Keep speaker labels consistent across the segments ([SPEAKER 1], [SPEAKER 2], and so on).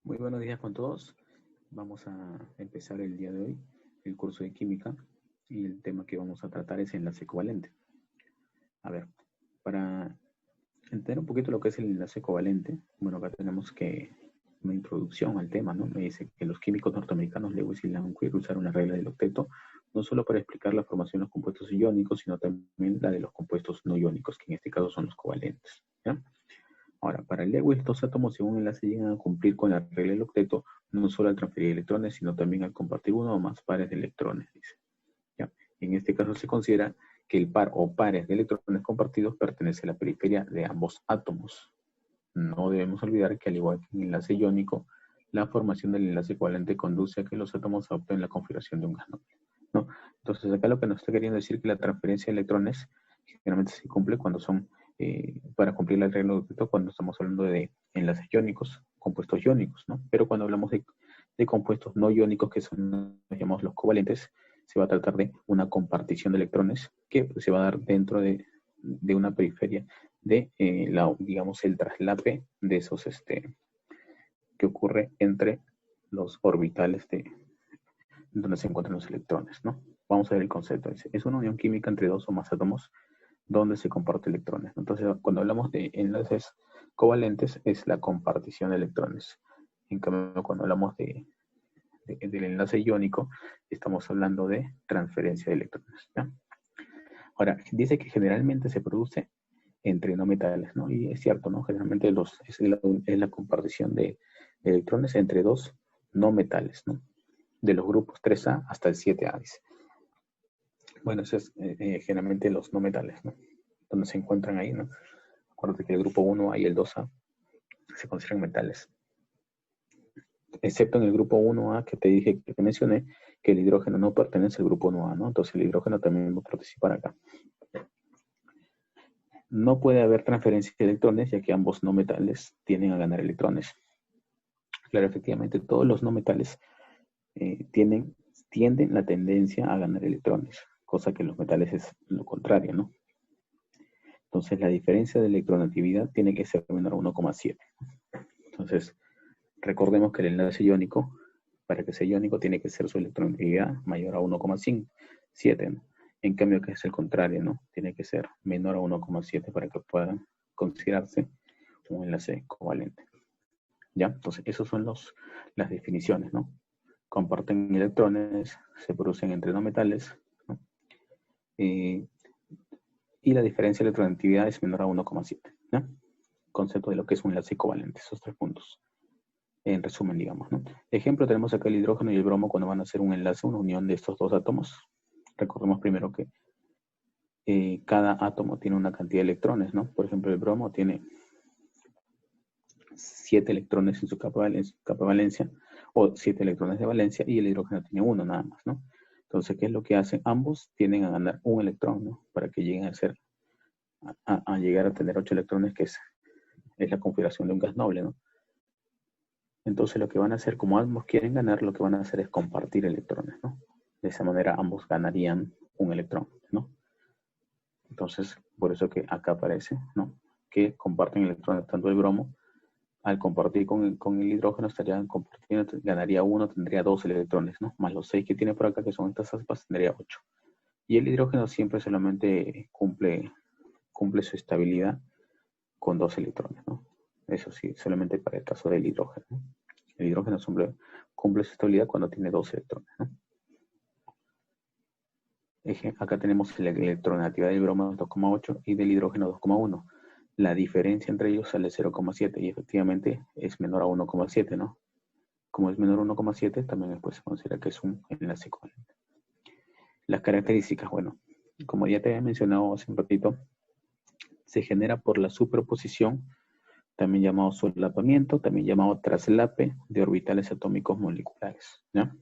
[SPEAKER 1] Muy buenos días con todos. Vamos a empezar el día de hoy el curso de química y el tema que vamos a tratar es enlace covalente. A ver, para entender un poquito lo que es el enlace covalente, bueno, acá tenemos que una introducción al tema, ¿no? Me dice que los químicos norteamericanos Lewis y Langmuir usaron una regla del octeto no solo para explicar la formación de los compuestos iónicos, sino también la de los compuestos no iónicos, que en este caso son los covalentes, ¿ya? Ahora, para el Lewis, dos átomos según un enlace llegan a cumplir con la regla del octeto, no solo al transferir electrones, sino también al compartir uno o más pares de electrones, dice. ¿Ya? En este caso se considera que el par o pares de electrones compartidos pertenece a la periferia de ambos átomos. No debemos olvidar que al igual que en el enlace iónico, la formación del enlace covalente conduce a que los átomos adopten la configuración de un gas noble, ¿no? Entonces acá lo que nos está queriendo decir que la transferencia de electrones generalmente se cumple cuando son para cumplir la regla de octeto cuando estamos hablando de enlaces iónicos, compuestos iónicos, ¿no? Pero cuando hablamos de compuestos no iónicos, que son, llamamos los covalentes, se va a tratar de una compartición de electrones que se va a dar dentro de una periferia de, digamos, el traslape de esos, que ocurre entre los orbitales de donde se encuentran los electrones, ¿no? Vamos a ver el concepto. Es una unión química entre dos o más átomos donde se comparten electrones. Entonces, cuando hablamos de enlaces covalentes, es la compartición de electrones. En cambio, cuando hablamos del enlace iónico, estamos hablando de transferencia de electrones, ¿ya? Ahora, dice que generalmente se produce entre no metales, ¿no? Y es cierto, ¿no? Generalmente es la compartición de electrones entre dos no metales, ¿no? De los grupos 3A hasta el 7A, dice. Bueno, eso es generalmente los no metales, ¿no? Donde se encuentran ahí, ¿no? Acuérdate que el grupo 1A y el 2A se consideran metales. Excepto en el grupo 1A que te dije, que te mencioné, que el hidrógeno no pertenece al grupo 1A, ¿no? Entonces el hidrógeno también va a participar acá. No puede haber transferencia de electrones, ya que ambos no metales tienden a ganar electrones. Claro, efectivamente, todos los no metales tienden la tendencia a ganar electrones, cosa que los metales es lo contrario, ¿no? Entonces la diferencia de electronegatividad tiene que ser menor a 1,7. Entonces, recordemos que el enlace iónico, para que sea iónico, tiene que ser su electronegatividad mayor a 1,7, ¿no? En cambio, que es el contrario, ¿no? Tiene que ser menor a 1,7 para que pueda considerarse un enlace covalente. ¿Ya? Entonces, esas son las definiciones, ¿no? Comparten electrones, se producen entre no metales, ¿no? Y la diferencia de electronegatividad es menor a 1,7, ¿no? Concepto de lo que es un enlace covalente, esos tres puntos. En resumen, digamos, ¿no? Ejemplo, tenemos acá el hidrógeno y el bromo cuando van a hacer un enlace, una unión de estos dos átomos. Recordemos primero que cada átomo tiene una cantidad de electrones, ¿no? Por ejemplo, el bromo tiene 7 electrones en su capa de valencia, o 7 electrones de valencia, y el hidrógeno tiene 1 nada más, ¿no? Entonces, ¿qué es lo que hacen? Ambos tienden a ganar un electrón, ¿no? Para que lleguen a llegar a tener 8 electrones, que es la configuración de un gas noble, ¿no? Entonces lo que van a hacer, como ambos quieren ganar, lo que van a hacer es compartir electrones, ¿no? De esa manera ambos ganarían un electrón, ¿no? Entonces, por eso que acá aparece, ¿no? Que comparten electrones, tanto el bromo, al compartir con el hidrógeno, estarían compartiendo, ganaría 1, tendría 2 electrones, ¿no? Más los 6 que tiene por acá, que son estas aspas, tendría 8. Y el hidrógeno siempre solamente cumple su estabilidad con 2 electrones, ¿no? Eso sí, solamente para el caso del hidrógeno, ¿no? El hidrógeno cumple su estabilidad cuando tiene 2 electrones, ¿no? Acá tenemos la electronegatividad del bromo 2,8 y del hidrógeno 2,1. La diferencia entre ellos sale 0,7 y efectivamente es menor a 1,7, ¿no? Como es menor a 1,7, también después se considera que es un enlace covalente. Las características, bueno, como ya te había mencionado hace un ratito, se genera por la superposición, también llamado solapamiento, también llamado traslape de orbitales atómicos moleculares, ¿ya?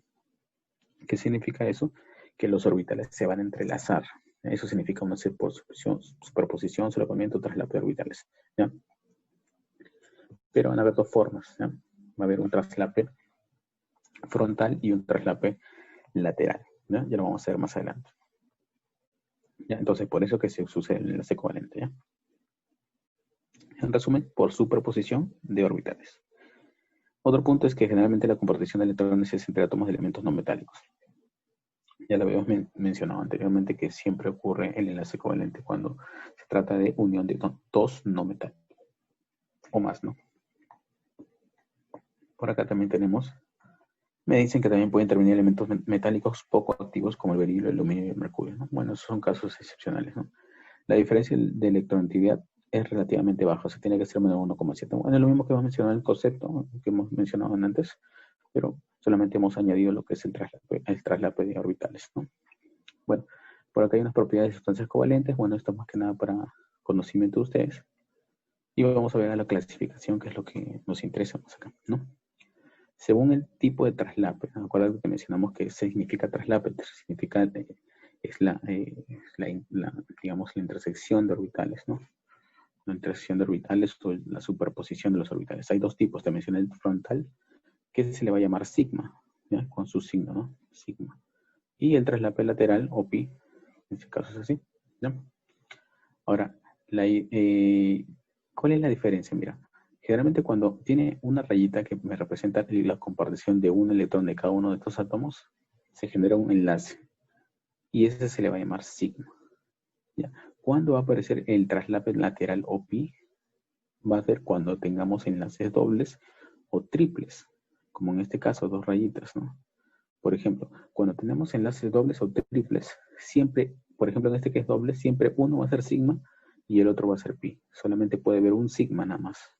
[SPEAKER 1] ¿Qué significa eso? Que los orbitales se van a entrelazar. Eso significa una superposición, solapamiento, traslape de orbitales, ¿ya? Pero van a haber dos formas, ¿ya? Va a haber un traslape frontal y un traslape lateral, ¿ya? Ya lo vamos a ver más adelante. ¿Ya? Entonces, por eso que se sucede el enlace covalente, ¿ya? En resumen, por superposición de orbitales. Otro punto es que generalmente la compartición de electrones es entre átomos de elementos no metálicos. Ya lo habíamos mencionado anteriormente que siempre ocurre el enlace covalente cuando se trata de unión de dos no metálicos o más, ¿no? Por acá también tenemos, me dicen que también pueden intervenir elementos metálicos poco activos como el berilio, el aluminio y el mercurio, ¿no? Bueno, esos son casos excepcionales, ¿no? La diferencia de electronegatividad es relativamente baja, o sea, tiene que ser menos de 1,7. Bueno, es lo mismo que hemos mencionado en el concepto que hemos mencionado antes, pero solamente hemos añadido lo que es el traslape de orbitales, ¿no? Bueno, por acá hay unas propiedades de sustancias covalentes. Bueno, esto más que nada para conocimiento de ustedes. Y vamos a ver a la clasificación, que es lo que nos interesa más acá, ¿no? Según el tipo de traslape, ¿no? Acuérdate que mencionamos que significa traslape, significa es digamos, la intersección de orbitales, ¿no? La intersección de orbitales o la superposición de los orbitales. Hay dos tipos, te mencioné el frontal, que se le va a llamar sigma, ¿ya? Con su signo, ¿no? Sigma. Y el traslape lateral, o pi, en este caso es así, ¿ya? Ahora, ¿cuál es la diferencia? Mira, generalmente cuando tiene una rayita que me representa la compartición de un electrón de cada uno de estos átomos, se genera un enlace. Y ese se le va a llamar sigma. ¿Ya? ¿Cuándo va a aparecer el traslape lateral o pi? Va a ser cuando tengamos enlaces dobles o triples, como en este caso dos rayitas, ¿no? Por ejemplo, cuando tenemos enlaces dobles o triples, siempre, por ejemplo, en este que es doble, siempre uno va a ser sigma y el otro va a ser pi. Solamente puede haber un sigma nada más.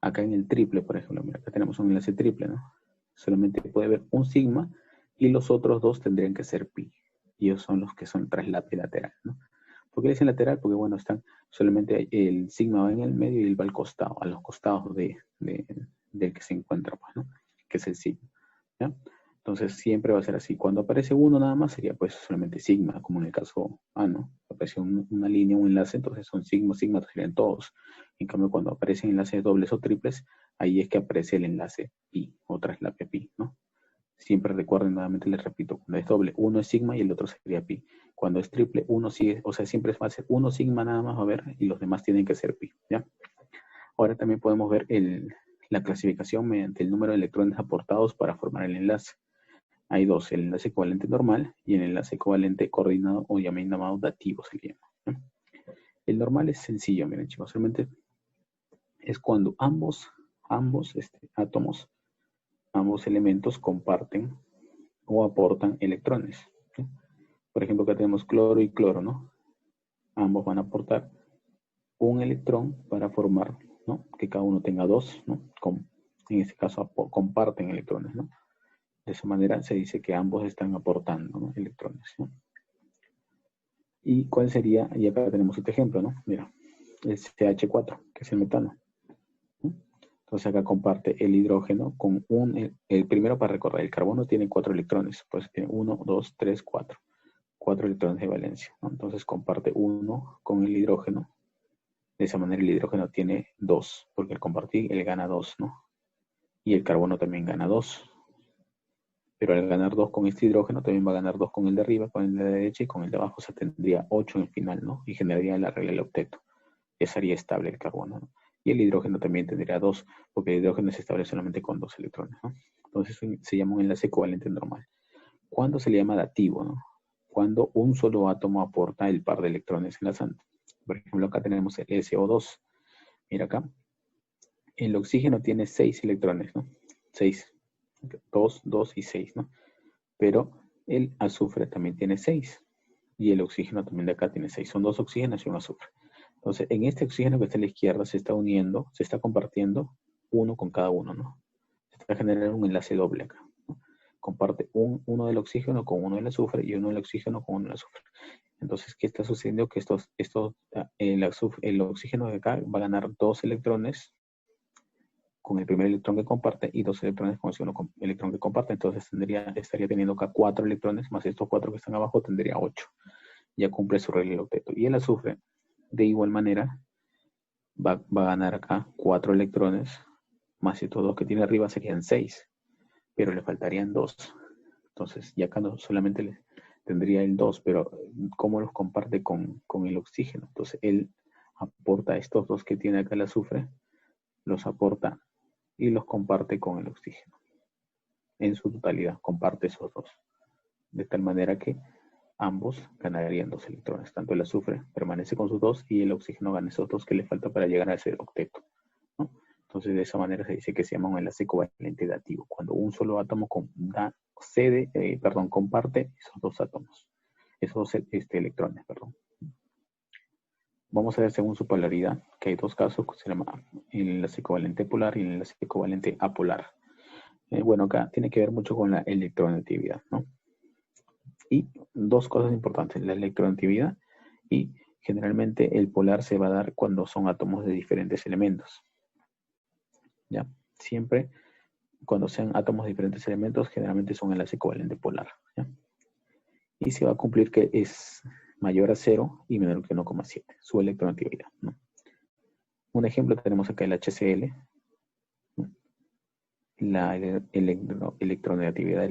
[SPEAKER 1] Acá en el triple, por ejemplo, mira, acá tenemos un enlace triple, ¿no? Solamente puede haber un sigma y los otros dos tendrían que ser pi. Y ellos son los que son traslape lateral, ¿no? ¿Por qué dicen lateral? Porque, bueno, están solamente el sigma va en el medio y él va al costado, a los costados del que se encuentra, pues, ¿no? Que es el sigma, ¿ya? Entonces siempre va a ser así. Cuando aparece uno nada más sería pues solamente sigma, como en el caso A, ¿no? Aparece una línea, un enlace, entonces son sigma, sigma, serían todos. En cambio, cuando aparecen enlaces dobles o triples, ahí es que aparece el enlace pi, o traslape pi, ¿no? Siempre recuerden, nuevamente les repito, cuando es doble, uno es sigma y el otro sería pi. Cuando es triple, uno sí, o sea, siempre va a ser uno sigma nada más, a ver, y los demás tienen que ser pi, ¿ya? Ahora también podemos ver la clasificación mediante el número de electrones aportados para formar el enlace. Hay dos, el enlace covalente normal y el enlace covalente coordinado o llamado dativo se le llama, ¿no? El normal es sencillo, miren chicos, solamente es cuando ambos átomos, ambos elementos comparten o aportan electrones, ¿sí? Por ejemplo, acá tenemos cloro y cloro, ¿no? Ambos van a aportar un electrón para formar, ¿no? Que cada uno tenga dos, ¿no? En este caso comparten electrones, ¿no? De esa manera se dice que ambos están aportando, ¿no? Electrones, ¿no? ¿Y cuál sería? Y acá tenemos este ejemplo, ¿no? Mira, el CH4, que es el metano, ¿no? Entonces acá comparte el hidrógeno con el primero para recordar, el carbono tiene 4 electrones, pues tiene 1, 2, 3, 4. 4 electrones de valencia, ¿no? Entonces comparte uno con el hidrógeno. De esa manera el hidrógeno tiene 2, porque al compartir él gana 2, ¿no? Y el carbono también gana 2. Pero al ganar 2 con este hidrógeno, también va a ganar 2 con el de arriba, con el de la derecha y con el de abajo. O sea, tendría 8 en el final, ¿no? Y generaría la regla del octeto. Esa haría estable el carbono, ¿no? Y el hidrógeno también tendría 2, porque el hidrógeno es estable solamente con 2 electrones, ¿no? Entonces se llama un enlace covalente normal. ¿Cuándo se le llama dativo, no? Cuando un solo átomo aporta el par de electrones enlazantes. Por ejemplo, acá tenemos el SO2. Mira acá. El oxígeno tiene 6 electrones, ¿no? 6. 2, 2 y 6, ¿no? Pero el azufre también tiene 6. Y el oxígeno también de acá tiene 6. Son dos oxígenos y un azufre. Entonces, en este oxígeno que está a la izquierda se está uniendo, se está compartiendo uno con cada uno, ¿no? Se está generando un enlace doble acá, ¿no? Comparte uno del oxígeno con uno del azufre y uno del oxígeno con uno del azufre. Entonces, ¿qué está sucediendo? Que el oxígeno de acá va a ganar 2 electrones con el primer electrón que comparte y 2 electrones con el segundo electrón que comparte. Entonces estaría teniendo acá 4 electrones, más estos 4 que están abajo tendría 8. Ya cumple su regla del octeto. Y el azufre, de igual manera, va a ganar acá 4 electrones, más estos 2 que tiene arriba serían 6. Pero le faltarían 2. Entonces, ya acá no solamente tendría el 2, pero ¿cómo los comparte con el oxígeno? Entonces, él aporta estos 2 que tiene acá el azufre, los aporta y los comparte con el oxígeno. En su totalidad, comparte esos dos. De tal manera que ambos ganarían 2 electrones. Tanto el azufre permanece con sus 2 y el oxígeno gana esos 2 que le falta para llegar a ese octeto, ¿no? Entonces, de esa manera se dice que se llama un enlace covalente dativo. Cuando un solo átomo comparte esos dos átomos, esos electrones, perdón. Vamos a ver según su polaridad, que hay dos casos, que se llama el enlace covalente polar y el enlace covalente apolar. Bueno, acá tiene que ver mucho con la electronegatividad, ¿no? Y dos cosas importantes, la electronegatividad y generalmente el polar se va a dar cuando son átomos de diferentes elementos. ¿Ya? Siempre cuando sean átomos de diferentes elementos, generalmente son enlace covalente polar. ¿Ya? Y se va a cumplir que es mayor a 0 y menor que 1,7, su electronegatividad, ¿no? Un ejemplo tenemos acá el HCl, ¿no? La electronegatividad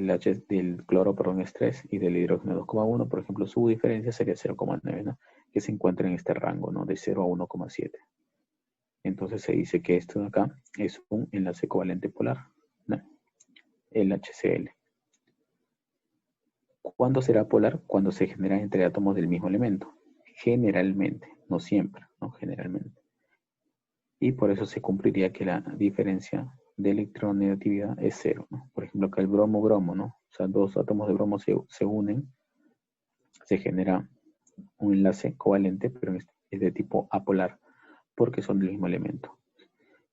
[SPEAKER 1] del cloro, perdón, es 3 y del hidrógeno 2,1, por ejemplo, su diferencia sería 0,9, ¿no? Que se encuentra en este rango, ¿no? De 0 a 1,7. Entonces se dice que esto de acá es un enlace covalente polar, ¿no? El HCl. ¿Cuándo será polar? Cuando se genera entre átomos del mismo elemento. Generalmente, no siempre, ¿no? Generalmente. Y por eso se cumpliría que la diferencia de electronegatividad es 0, ¿no? Por ejemplo, acá el bromo-bromo, ¿no? O sea, dos átomos de bromo se unen, se genera un enlace covalente, pero es de tipo apolar, porque son del mismo elemento.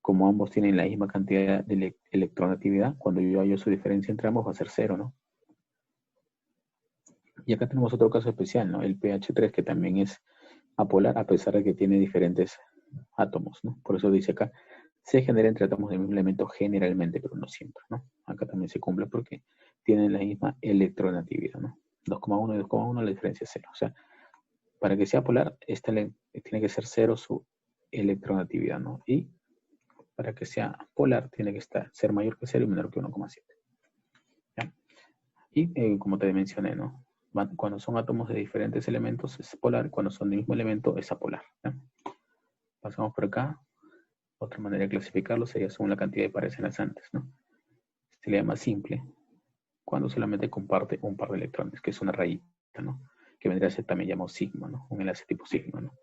[SPEAKER 1] Como ambos tienen la misma cantidad de electronegatividad, cuando yo hallo su diferencia entre ambos va a ser 0, ¿no? Y acá tenemos otro caso especial, ¿no? El pH3, que también es apolar, a pesar de que tiene diferentes átomos, ¿no? Por eso dice acá, se genera entre átomos del mismo elemento generalmente, pero no siempre, ¿no? Acá también se cumple porque tienen la misma electronegatividad, ¿no? 2,1 y 2,1, la diferencia es 0. O sea, para que sea polar, tiene que ser 0 su electronegatividad, ¿no? Y para que sea polar, tiene que ser mayor que 0 y menor que 1,7. ¿Ya? Y como te mencioné, ¿no? Cuando son átomos de diferentes elementos es polar, cuando son del mismo elemento es apolar. ¿Ya? Pasamos por acá. Otra manera de clasificarlo sería según la cantidad de pares enlazantes, ¿no? Se le llama simple cuando solamente comparte un par de electrones, que es una rayita, ¿no? Que vendría a ser también llamado sigma, ¿no? Un enlace tipo sigma, ¿no?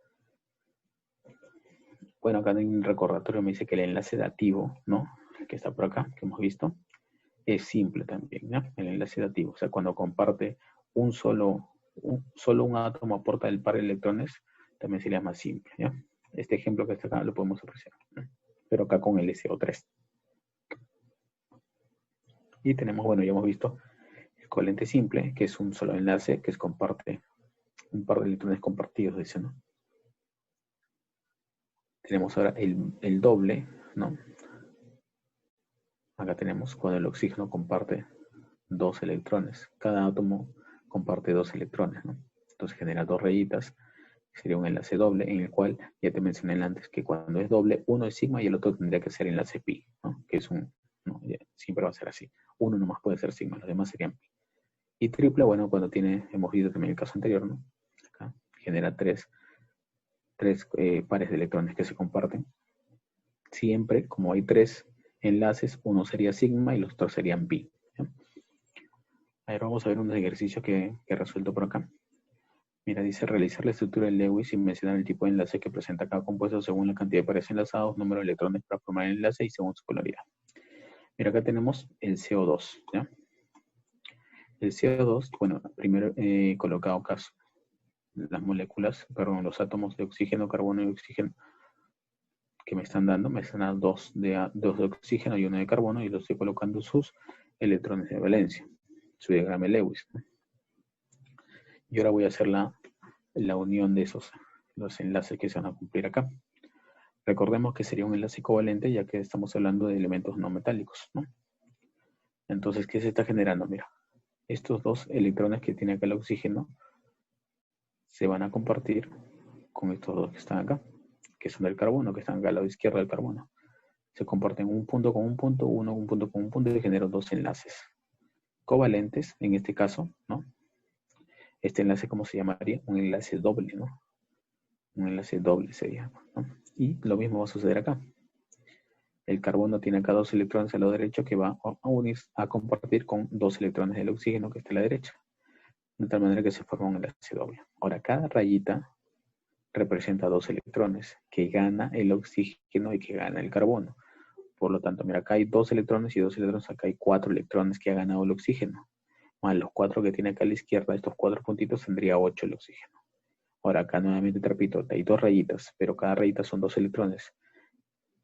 [SPEAKER 1] Bueno, acá en un recordatorio me dice que el enlace dativo, ¿no? Que está por acá, que hemos visto, es simple también, ¿no? El enlace dativo, o sea, cuando comparte solo un átomo aporta el par de electrones, también se le llama simple, ¿ya? Este ejemplo que está acá lo podemos apreciar, ¿no? Pero acá con el SO3. Y tenemos, bueno, ya hemos visto el covalente simple, que es un solo enlace que comparte un par de electrones compartidos, dice, ¿no? Tenemos ahora el doble, ¿no? Acá tenemos cuando el oxígeno comparte 2 electrones. Cada átomo comparte 2 electrones, ¿no? Entonces genera 2 rayitas. Sería un enlace doble en el cual ya te mencioné antes que cuando es doble, uno es sigma y el otro tendría que ser enlace pi, ¿no? Que es no, siempre va a ser así. Uno nomás puede ser sigma, los demás serían pi. Y triple, bueno, cuando hemos visto también el caso anterior, ¿no? Acá genera tres pares de electrones que se comparten. Siempre, como hay 3 enlaces, uno sería sigma y los otros serían pi. ¿Ya? A ver, vamos a ver un ejercicio que he resuelto por acá. Mira, dice realizar la estructura de Lewis y mencionar el tipo de enlace que presenta cada compuesto según la cantidad de pares enlazados, número de electrones para formar el enlace y según su polaridad. Mira, acá tenemos el CO2, ¿ya? El CO2, bueno, primero he colocado acá las moléculas, perdón, los átomos de oxígeno, carbono y oxígeno que me están dando dos de oxígeno y uno de carbono y los estoy colocando sus electrones de valencia, su diagrama de Lewis, ¿no? Y ahora voy a hacer la unión de los enlaces que se van a cumplir acá. Recordemos que sería un enlace covalente ya que estamos hablando de elementos no metálicos, ¿no? Entonces, ¿qué se está generando? Mira, estos dos electrones que tiene acá el oxígeno se van a compartir con estos dos que están acá, que son del carbono, que están acá al lado izquierdo del carbono. Se comparten un punto con un punto, un punto con un punto y generan dos enlaces covalentes, en este caso, ¿no? Este enlace, ¿cómo se llamaría? Un enlace doble, ¿no? Un enlace doble sería, ¿no? Y lo mismo va a suceder acá. El carbono tiene acá 2 electrones al lado derecho que va a compartir con 2 electrones del oxígeno que está a la derecha. De tal manera que se forma un enlace doble. Ahora, cada rayita representa 2 electrones que gana el oxígeno y que gana el carbono. Por lo tanto, mira, acá hay 2 electrones y 2 electrones, acá hay 4 electrones que ha ganado el oxígeno. Más los 4 que tiene acá a la izquierda, estos 4 puntitos, tendría 8 el oxígeno. Ahora, acá nuevamente te repito, hay 2 rayitas, pero cada rayita son 2 electrones.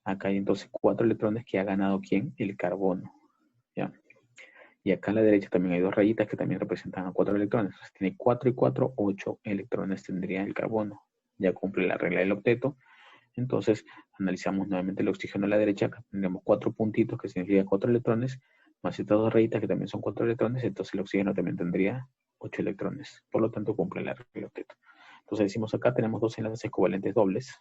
[SPEAKER 1] Acá hay entonces 4 electrones que ha ganado ¿quién? El carbono. ¿Ya? Y acá a la derecha también hay 2 rayitas que también representan a 4 electrones. Entonces tiene 4 y 4, 8 electrones tendría el carbono. Ya cumple la regla del octeto. Entonces analizamos nuevamente el oxígeno a la derecha. Acá tendríamos 4 puntitos que significa 4 electrones, más estas 2 rayitas que también son 4 electrones. Entonces el oxígeno también tendría 8 electrones. Por lo tanto cumple la regla del octeto. Entonces decimos acá tenemos 2 enlaces covalentes dobles,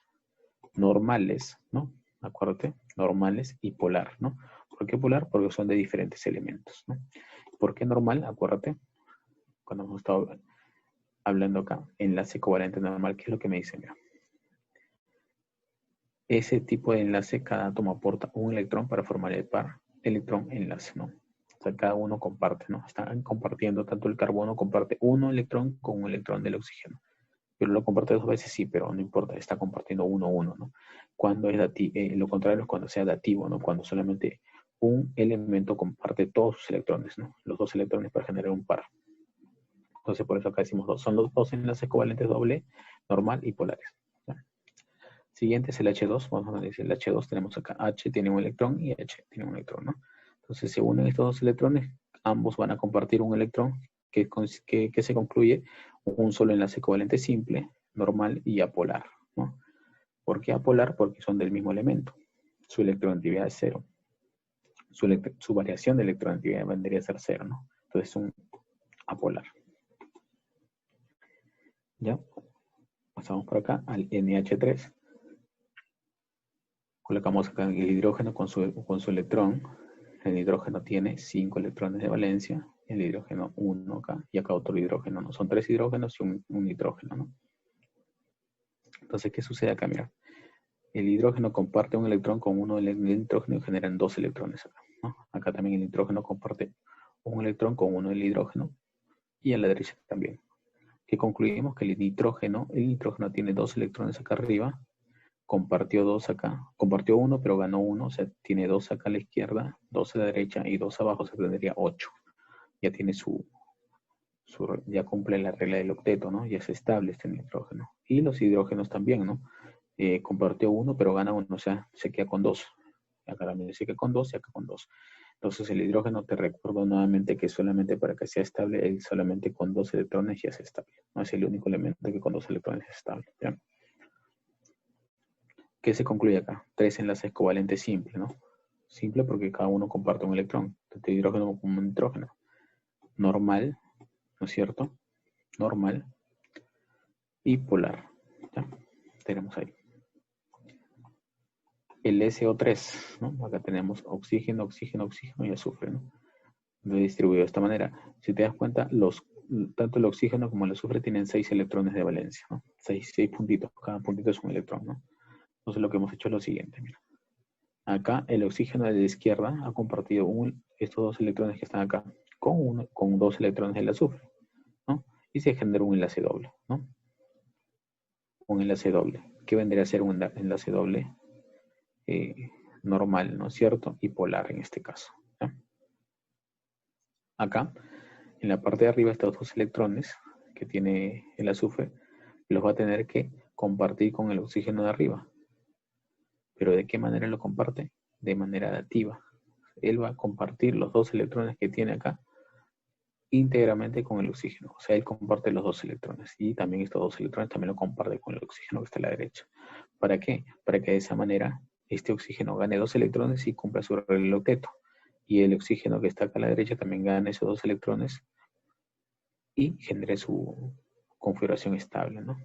[SPEAKER 1] normales, ¿no? Acuérdate, normales y polar, ¿no? ¿Por qué polar? Porque son de diferentes elementos, ¿no? ¿Por qué normal? Acuérdate, cuando hemos estado hablando acá, enlace covalente normal, ¿qué es lo que me dice? Mira, ese tipo de enlace, cada átomo aporta un electrón para formar el par electrón-enlace, ¿no? O sea, cada uno comparte, ¿no? Están compartiendo, tanto el carbono comparte un electrón con un electrón del oxígeno. Pero lo comparte 2 veces, sí, pero no importa, está compartiendo uno, ¿no? Cuando es lo contrario es cuando sea dativo, ¿no? Cuando solamente un elemento comparte todos sus electrones, ¿no? Los 2 electrones para generar un par. Entonces, por eso acá decimos 2. Son los 2 enlaces covalentes doble, normal y polares. ¿Ya? Siguiente es el H2. Vamos a analizar el H2. Tenemos acá H tiene un electrón y H tiene un electrón, ¿no? Entonces, se unen estos 2 electrones, ambos van a compartir un electrón que se concluye un solo enlace covalente simple, normal y apolar, ¿no? ¿Por qué apolar? Porque son del mismo elemento. Su electronegatividad es 0. Su variación de electronegatividad vendría a ser 0, ¿no? Entonces es un apolar. ¿Ya? Pasamos por acá al NH3. Colocamos acá el hidrógeno con su electrón. El hidrógeno tiene 5 electrones de valencia. El hidrógeno 1 acá. Y acá otro hidrógeno, ¿no? Son 3 hidrógenos y un nitrógeno, ¿no? Entonces, ¿qué sucede acá? Mira. El hidrógeno comparte un electrón con uno del nitrógeno y generan 2 electrones acá, ¿no? Acá también el nitrógeno comparte un electrón con uno del hidrógeno y a la derecha también. Que concluimos que el nitrógeno tiene 2 electrones acá arriba, compartió 2 acá, compartió 1 pero ganó 1, o sea, tiene 2 acá a la izquierda, 2 a la derecha y 2 abajo, se tendría 8. Ya tiene ya cumple la regla del octeto, ¿no? Ya es estable este nitrógeno. Y los hidrógenos también, ¿no? Compartió 1 pero gana 1, o sea, se queda con 2. Acá también se queda con 2 y acá con 2. Entonces el hidrógeno, te recuerdo nuevamente que solamente para que sea estable, él solamente con 2 electrones ya es estable. No es el único elemento que con 2 electrones es estable. ¿Ya? ¿Qué se concluye acá? 3 enlaces covalentes simples, ¿no? Simple porque cada uno comparte un electrón, tanto hidrógeno como nitrógeno. Normal, ¿no es cierto? Normal y polar. ¿Ya? Tenemos ahí. El SO3, ¿no? Acá tenemos oxígeno, oxígeno, oxígeno y azufre, ¿no? Lo he distribuido de esta manera. Si te das cuenta, tanto el oxígeno como el azufre tienen 6 electrones de valencia, ¿no? 6 puntitos, cada puntito es un electrón, ¿no? Entonces lo que hemos hecho es lo siguiente, mira. Acá el oxígeno de la izquierda ha compartido estos 2 electrones que están acá con 2 electrones del azufre, ¿no? Y se genera un enlace doble, ¿no? Un enlace doble. ¿Qué vendría a ser un enlace doble? Normal, ¿no es cierto? Y polar en este caso. ¿Ya? Acá, en la parte de arriba, estos 2 electrones que tiene el azufre, los va a tener que compartir con el oxígeno de arriba. ¿Pero de qué manera lo comparte? De manera dativa. Él va a compartir los 2 electrones que tiene acá íntegramente con el oxígeno. O sea, él comparte los 2 electrones. Y también estos 2 electrones también lo comparte con el oxígeno que está a la derecha. ¿Para qué? Para que de esa manera este oxígeno gane 2 electrones y cumpla su regla del octeto. Y el oxígeno que está acá a la derecha también gane esos 2 electrones y genere su configuración estable, ¿no?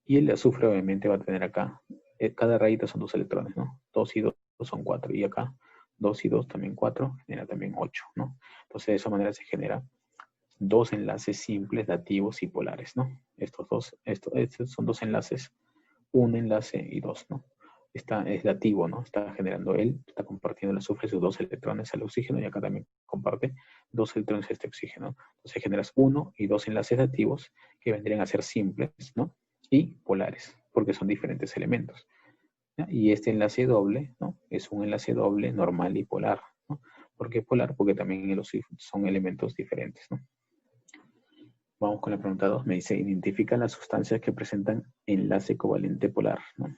[SPEAKER 1] Y el azufre obviamente va a tener acá, cada rayita son 2 electrones, ¿no? 2 y 2 son 4, y acá 2 y 2 también 4, genera también 8, ¿no? Entonces de esa manera se genera 2 enlaces simples, dativos y polares, ¿no? Estos son 2 enlaces, un enlace y 2, ¿no? es dativo, ¿no? Está generando él, está compartiendo el azufre sus 2 electrones al oxígeno y acá también comparte 2 electrones a este oxígeno. Entonces generas 1 y 2 enlaces dativos que vendrían a ser simples, ¿no? Y polares, porque son diferentes elementos. ¿Ya? Y este enlace doble, ¿no? Es un enlace doble normal y polar, ¿no? ¿Por qué polar? Porque también son elementos diferentes, ¿no? Vamos con la pregunta 2. Me dice, identifica las sustancias que presentan enlace covalente polar, ¿no?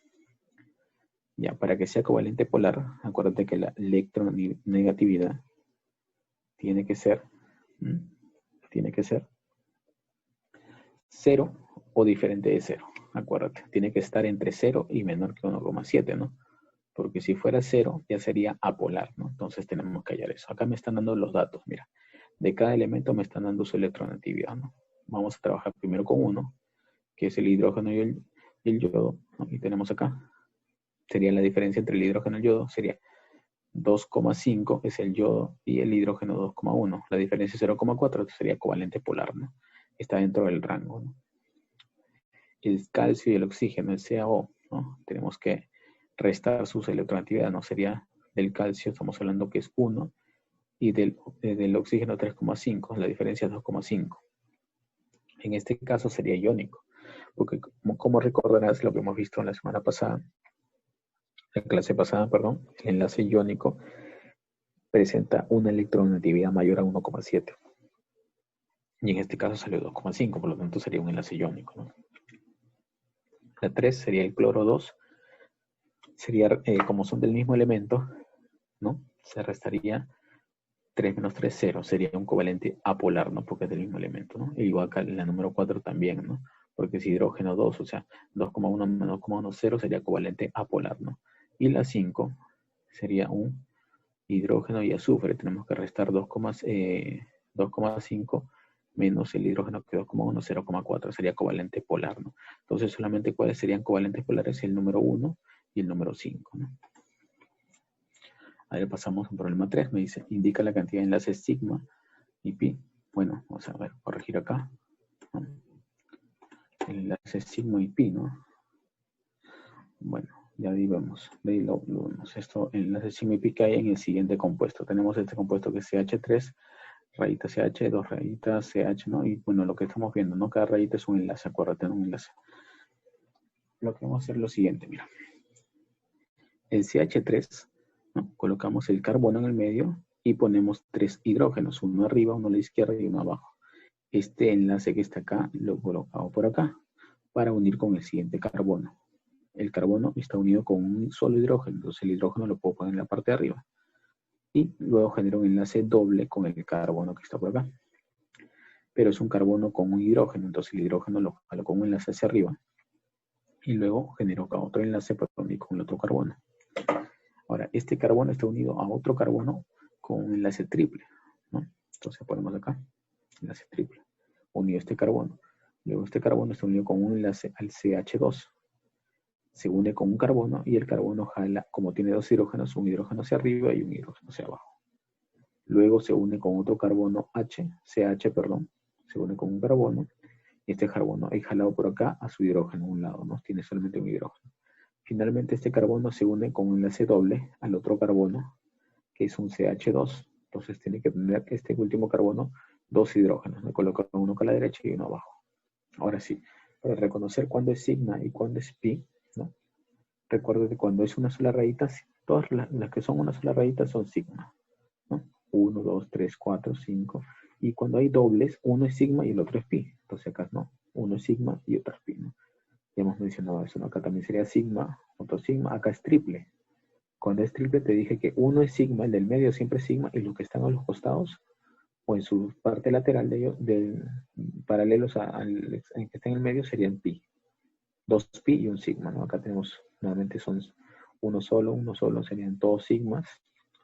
[SPEAKER 1] Ya, para que sea covalente polar, acuérdate que la electronegatividad tiene que ser, tiene que ser 0 o diferente de 0. Acuérdate, tiene que estar entre 0 y menor que 1,7, ¿no? Porque si fuera 0, ya sería apolar, ¿no? Entonces tenemos que hallar eso. Acá me están dando los datos, mira. De cada elemento me están dando su electronegatividad, ¿no? Vamos a trabajar primero con uno, que es el hidrógeno y el yodo, ¿no? Y tenemos acá, sería la diferencia entre el hidrógeno y el yodo, sería 2,5 es el yodo y el hidrógeno 2,1. La diferencia es 0,4, sería covalente polar, ¿no? Está dentro del rango, ¿no? El calcio y el oxígeno, el CaO, ¿no? Tenemos que restar sus electronegatividad, ¿no? Sería del calcio, estamos hablando que es 1, y del oxígeno 3,5, la diferencia es 2,5. En este caso sería iónico, porque como recordarás lo que hemos visto en la semana pasada, en clase pasada, perdón, el enlace iónico presenta una electronegatividad mayor a 1,7. Y en este caso salió 2,5, por lo tanto sería un enlace iónico, ¿no? La 3 sería el cloro 2. Sería, como son del mismo elemento, ¿no? Se restaría 3 menos 3, 0. Sería un covalente apolar, ¿no? Porque es del mismo elemento, ¿no? E igual acá la número 4 también, ¿no? Porque es hidrógeno 2, o sea, 2,1 menos 2,1, 0 sería covalente apolar, ¿no? Y la 5 sería un hidrógeno y azufre. Tenemos que restar 2,5 menos el hidrógeno que 2,1, 0,4. Sería covalente polar, ¿no? Entonces, solamente cuáles serían covalentes polares, el número 1 y el número 5, ¿no? Ahora pasamos a un problema 3. Me dice, indica la cantidad de enlaces sigma y pi. Bueno, vamos a ver, corregir acá, ¿no? El enlace sigma y pi, ¿no? Bueno, ya ahí vemos. De ahí lo vemos. Esto, el enlace sigma y pi que hay en el siguiente compuesto. Tenemos este compuesto que es CH3, rayita CH, 2 rayitas CH, ¿no? Y bueno, lo que estamos viendo, ¿no? Cada rayita es un enlace, acuérdate, un enlace. Lo que vamos a hacer es lo siguiente, mira. El CH3, ¿no? Colocamos el carbono en el medio y ponemos 3 hidrógenos, uno arriba, uno a la izquierda y uno abajo. Este enlace que está acá lo colocamos por acá para unir con el siguiente carbono. El carbono está unido con un solo hidrógeno, entonces el hidrógeno lo puedo poner en la parte de arriba. Y luego genera un enlace doble con el carbono que está por acá. Pero es un carbono con un hidrógeno, entonces el hidrógeno lo jalo con un enlace hacia arriba. Y luego genero otro enlace para unir con el otro carbono. Ahora, este carbono está unido a otro carbono con un enlace triple, ¿no? Entonces ponemos acá, enlace triple, unido a este carbono. Luego este carbono está unido con un enlace al CH2. Se une con un carbono y el carbono jala, como tiene 2 hidrógenos, un hidrógeno hacia arriba y un hidrógeno hacia abajo. Luego se une con otro carbono CH, perdón, se une con un carbono y este carbono es jalado por acá a su hidrógeno a un lado, ¿no? Tiene solamente un hidrógeno. Finalmente este carbono se une con un enlace doble al otro carbono, que es un CH2. Entonces tiene que tener este último carbono 2 hidrógenos. Me coloco uno acá a la derecha y uno abajo. Ahora sí, para reconocer cuándo es sigma y cuándo es pi, ¿no? Recuerda que cuando es una sola rayita, todas las que son una sola rayita son sigma, ¿no? 1, 2, 3, 4, 5. Y cuando hay dobles, uno es sigma y el otro es pi. Entonces acá no, uno es sigma y otro es pi, ¿no? Ya hemos mencionado eso, ¿no? Acá también sería sigma, otro sigma, acá es triple. Cuando es triple te dije que uno es sigma, el del medio siempre es sigma, y los que están a los costados o en su parte lateral de ellos, paralelos al que está en el medio, serían pi. 2 pi y un sigma, ¿no? Acá tenemos, nuevamente son uno solo, serían todos sigmas.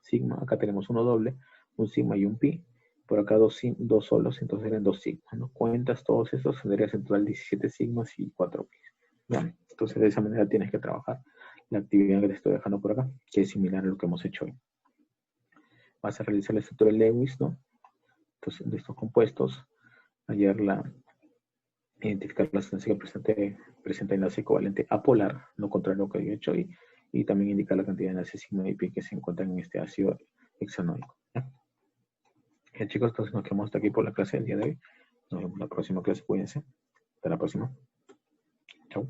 [SPEAKER 1] Sigma, acá tenemos uno doble, un sigma y un pi. Por acá dos solos, entonces serían 2 sigmas, ¿no? Cuentas todos estos, tendrías en total 17 sigmas y 4 pi. ¿Ya? Entonces de esa manera tienes que trabajar la actividad que te estoy dejando por acá, que es similar a lo que hemos hecho hoy. Vas a realizar la estructura de Lewis, ¿no? Entonces, de estos compuestos, hallar identificar la sustancia que presenta enlace covalente apolar, no contrario a lo que he hecho, y y también indicar la cantidad de enlaces sigma y pi que se encuentran en este ácido hexanoico. ¿Ya? Bien, chicos, entonces nos quedamos hasta aquí por la clase del día de hoy. Nos vemos en la próxima clase, cuídense. Hasta la próxima. Chao.